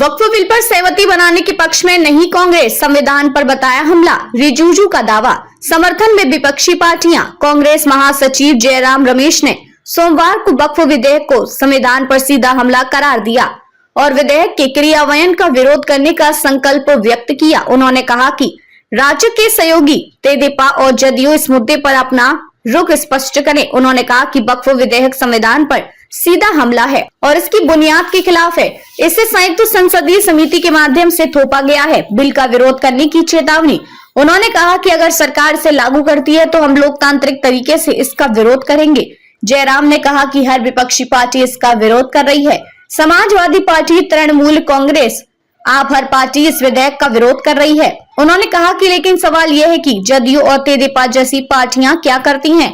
वक्फ bill पर सहमति बनाने के पक्ष में नहीं कांग्रेस, संविधान पर बताया हमला, रिजिजू का दावा। समर्थन में विपक्षी पार्टियां। कांग्रेस महासचिव जयराम रमेश ने सोमवार को वक्फ विधेयक को संविधान पर सीधा हमला करार दिया और विधेयक के क्रियान्वयन का विरोध करने का संकल्प व्यक्त किया। उन्होंने कहा कि राज्य के सहयोगी तेदेपा और जदयू इस मुद्दे पर अपना रुख स्पष्ट करें। उन्होंने कहा कि वक्फ विधेयक संविधान पर सीधा हमला है और इसकी बुनियाद के खिलाफ है। इसे संयुक्त संसदीय समिति के माध्यम से थोपा गया है। बिल का विरोध करने की चेतावनी। उन्होंने कहा कि अगर सरकार इसे लागू करती है तो हम लोकतांत्रिक तरीके से इसका विरोध करेंगे। जयराम ने कहा कि हर विपक्षी पार्टी इसका विरोध कर रही है। समाजवादी पार्टी, तृणमूल कांग्रेस, आप हर पार्टी इस विधेयक का विरोध कर रही है। उन्होंने कहा कि लेकिन सवाल यह है कि जदयू और तेदेपा जैसी पार्टियां क्या करती हैं,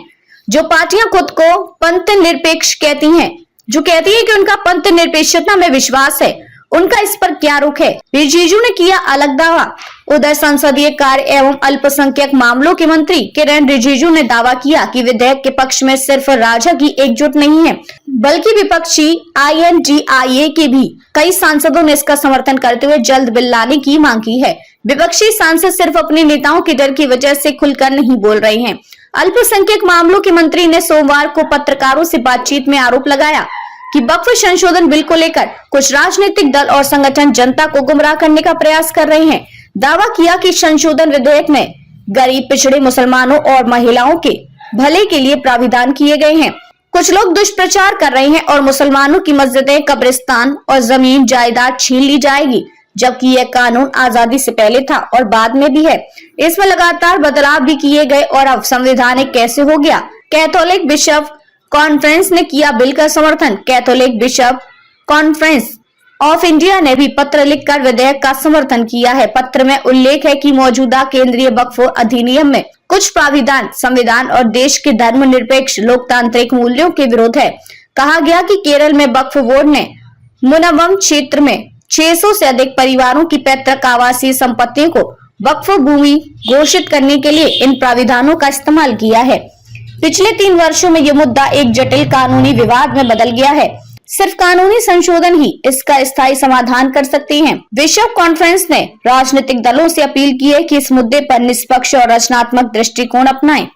जो पार्टियां खुद को पंथ निरपेक्ष कहती हैं, जो कहती है कि उनका पंथ निरपेक्षता में विश्वास है, उनका इस पर क्या रुख है। रिजिजू ने किया अलग दावा। उधर संसदीय कार्य एवं अल्पसंख्यक मामलों के मंत्री किरेन रिजिजू ने दावा किया कि विधेयक के पक्ष में सिर्फ राजग ही एकजुट नहीं है, बल्कि विपक्षी INDIA के भी कई सांसदों ने इसका समर्थन करते हुए जल्द बिल लाने की मांग की है। विपक्षी सांसद सिर्फ अपने नेताओं के डर की वजह से खुलकर नहीं बोल रहे हैं। अल्पसंख्यक मामलों के मंत्री ने सोमवार को पत्रकारों से बातचीत में आरोप लगाया कि वक्फ संशोधन बिल को लेकर कुछ राजनीतिक दल और संगठन जनता को गुमराह करने का प्रयास कर रहे हैं। दावा किया कि संशोधन विधेयक में गरीब, पिछड़े, मुसलमानों और महिलाओं के भले के लिए प्राविधान किए गए हैं। कुछ लोग दुष्प्रचार कर रहे हैं और मुसलमानों की मस्जिदें, कब्रिस्तान और जमीन जायदाद छीन ली जाएगी, जबकि यह कानून आजादी से पहले था और बाद में भी है। इसमें लगातार बदलाव भी किए गए और अब संवैधानिक कैसे हो गया। कैथोलिक बिशप कॉन्फ्रेंस ने किया बिल का समर्थन। Catholic bishop conference of India ने भी पत्र लिखकर विधेयक का समर्थन किया है। पत्र में उल्लेख है कि मौजूदा केंद्रीय वक्फ अधिनियम में कुछ प्राविधान संविधान और देश के धर्मनिरपेक्ष लोकतांत्रिक मूल्यों के विरोध है। कहा गया कि केरल में वक्फ बोर्ड ने मुनव्वम क्षेत्र में 600 से अधिक परिवारों की पैतृक आवासीय संपत्तियों को वक्फ भूमि घोषित करने के लिए इन प्राविधानों का इस्तेमाल किया है। पिछले 3 वर्षों में यह मुद्दा एक जटिल कानूनी विवाद में बदल गया है। सिर्फ कानूनी संशोधन ही इसका स्थायी समाधान कर सकते हैं। बिशप कॉन्फ्रेंस ने राजनीतिक दलों से अपील की है कि इस मुद्दे पर निष्पक्ष और रचनात्मक दृष्टिकोण अपनाएं।